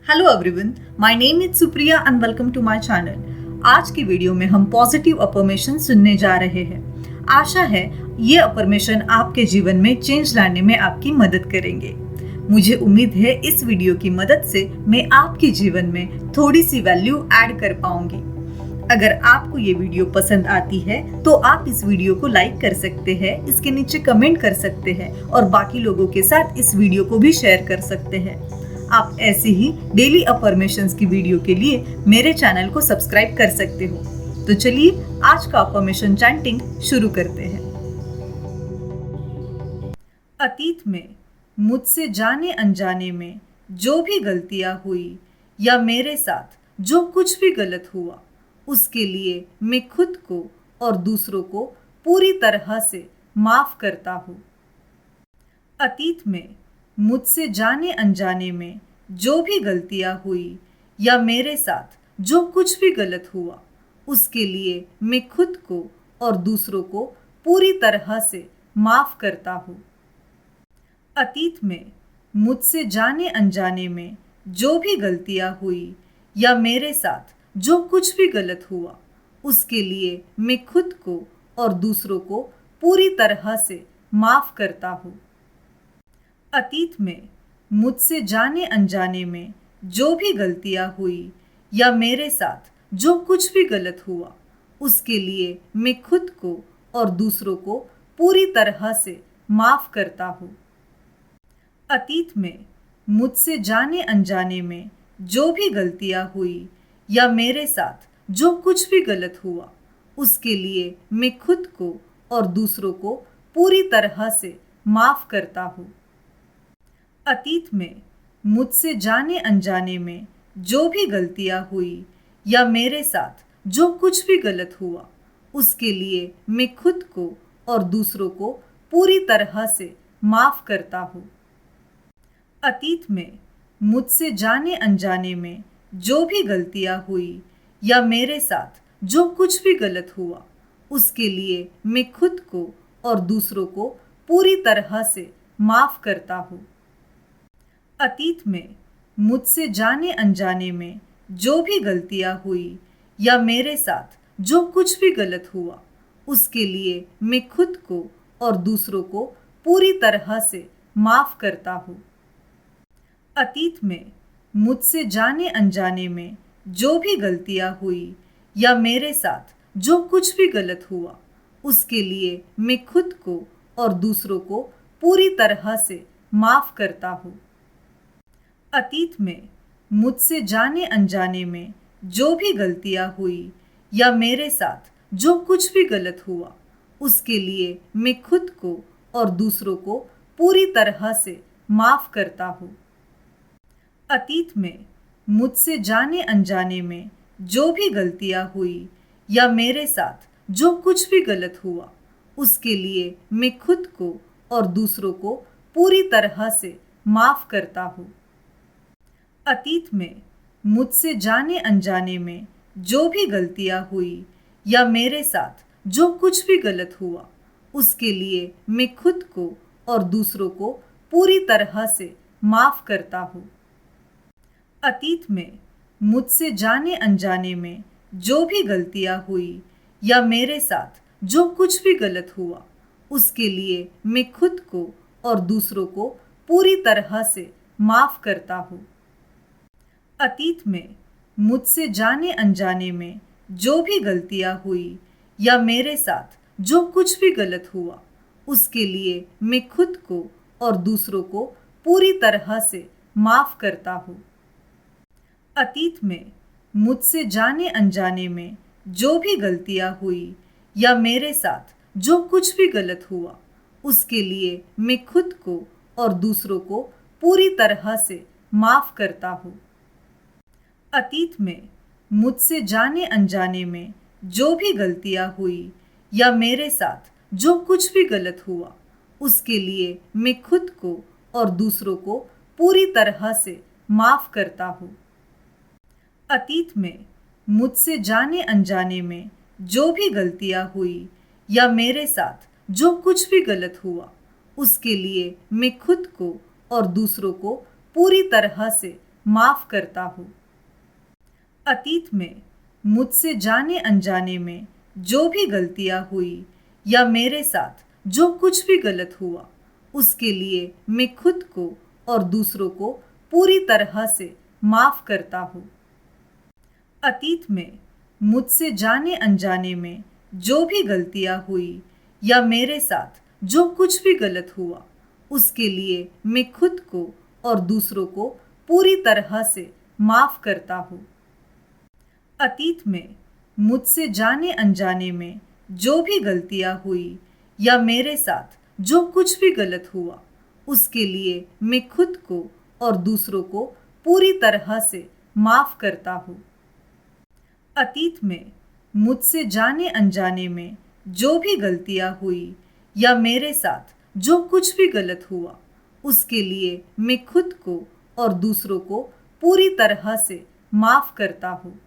Hello everyone, my name is Supriya and welcome to my channel. आज की video में हम पॉजिटिव अफर्मेशन सुनने जा रहे हैं। आशा है ये अफर्मेशन आपके जीवन में चेंज लाने में आपकी मदद करेंगे। मुझे उम्मीद है इस वीडियो की मदद से मैं आपके जीवन में थोड़ी सी वैल्यू ऐड कर पाऊंगी। अगर आपको ये वीडियो पसंद आती है तो आप इस वीडियो को लाइक कर सकते हैं, इसके नीचे कमेंट कर सकते हैं और बाकी लोगों के साथ इस वीडियो को भी शेयर कर सकते हैं। आप ऐसे ही डेली अफर्मेशंस की वीडियो के लिए मेरे चैनल को सब्सक्राइब कर सकते हो। तो चलिए आज का अफर्मेशन चैंटिंग शुरू करते हैं। अतीत में मुझसे जाने अनजाने में जो भी गलतियां हुई या मेरे साथ जो कुछ भी गलत हुआ, उसके लिए मैं खुद को और दूसरों को पूरी तरह से माफ करता हूँ। अतीत में मुझसे जाने अनजाने में जो भी गलतियां हुई या मेरे साथ जो कुछ भी गलत हुआ, उसके लिए मैं खुद को और दूसरों को पूरी तरह से माफ करता हूँ। अतीत में मुझसे जाने अनजाने में जो भी गलतियां हुई या मेरे साथ जो कुछ भी गलत हुआ, उसके लिए मैं खुद को और दूसरों को पूरी तरह से माफ करता हूँ। अतीत में मुझसे जाने अनजाने में जो भी गलतियां हुई या मेरे साथ जो कुछ भी गलत हुआ, उसके लिए मैं खुद को और दूसरों को पूरी तरह से माफ करता हूँ। अतीत में मुझसे जाने अनजाने में जो भी गलतियां हुई या मेरे साथ जो कुछ भी गलत हुआ, उसके लिए मैं खुद को और दूसरों को पूरी तरह से माफ करता हूँ। अतीत में मुझसे जाने अनजाने में जो भी गलतियां हुई या मेरे साथ जो कुछ भी गलत हुआ, उसके लिए मैं खुद को और दूसरों को पूरी तरह से माफ करता हूँ। अतीत में मुझसे जाने अनजाने में जो भी गलतियां हुई या मेरे साथ जो कुछ भी गलत हुआ, उसके लिए मैं खुद को और दूसरों को पूरी तरह से माफ करता हूँ। अतीत में मुझसे जाने अनजाने में जो भी गलतियां हुई या मेरे साथ जो कुछ भी गलत हुआ, उसके लिए मैं खुद को और दूसरों को पूरी तरह से माफ करता हूँ। अतीत में मुझसे जाने अनजाने में जो भी गलतियां हुई या मेरे साथ जो कुछ भी गलत हुआ, उसके लिए मैं खुद को और दूसरों को पूरी तरह से माफ करता हूँ। अतीत में मुझसे जाने अनजाने में जो भी गलतियां हुई या मेरे साथ जो कुछ भी गलत हुआ, उसके लिए मैं खुद को और दूसरों को पूरी तरह से माफ करता हूँ। अतीत में मुझसे जाने अनजाने में जो भी गलतियां हुई या मेरे साथ जो कुछ भी गलत हुआ, उसके लिए मैं खुद को और दूसरों को पूरी तरह से माफ करता हूँ। अतीत में मुझसे जाने अनजाने में जो भी गलतियां हुई या मेरे साथ जो कुछ भी गलत हुआ, उसके लिए मैं खुद को और दूसरों को पूरी तरह से माफ करता हूँ। अतीत में मुझसे जाने अनजाने में जो भी गलतियां हुई या मेरे साथ जो कुछ भी गलत हुआ, उसके लिए मैं खुद को और दूसरों को पूरी तरह से माफ करता हूँ। अतीत में मुझसे जाने अनजाने में जो भी गलतियां हुई या मेरे साथ जो कुछ भी गलत हुआ, उसके लिए मैं खुद को और दूसरों को पूरी तरह से माफ करता हूँ। अतीत में मुझसे जाने अनजाने में जो भी गलतियां हुई या मेरे साथ जो कुछ भी गलत हुआ, उसके लिए मैं खुद को और दूसरों को पूरी तरह से माफ करता हूँ। अतीत में मुझसे जाने अनजाने में जो भी गलतियां हुई या मेरे साथ जो कुछ भी गलत हुआ, उसके लिए मैं खुद को और दूसरों को पूरी तरह से माफ करता हूँ। अतीत में मुझसे जाने अनजाने में जो भी गलतियां हुई या मेरे साथ जो कुछ भी गलत हुआ, उसके लिए मैं खुद को और दूसरों को पूरी तरह से माफ करता हूँ। अतीत में मुझसे जाने अनजाने में जो भी गलतियां हुई या मेरे साथ जो कुछ भी गलत हुआ, उसके लिए मैं खुद को और दूसरों को पूरी तरह से माफ करता हूँ। अतीत में मुझसे जाने अनजाने में जो भी गलतियां हुई या मेरे साथ जो कुछ भी गलत हुआ, उसके लिए मैं खुद को और दूसरों को पूरी तरह से माफ करता हूँ। अतीत में मुझसे जाने अनजाने में जो भी गलतियां हुई या मेरे साथ जो कुछ भी गलत हुआ, उसके लिए मैं खुद को और दूसरों को पूरी तरह से माफ करता हूँ। अतीत में मुझसे जाने अनजाने में जो भी गलतियां हुई या मेरे साथ जो कुछ भी गलत हुआ, उसके लिए मैं खुद को और दूसरों को पूरी तरह से माफ करता हूँ।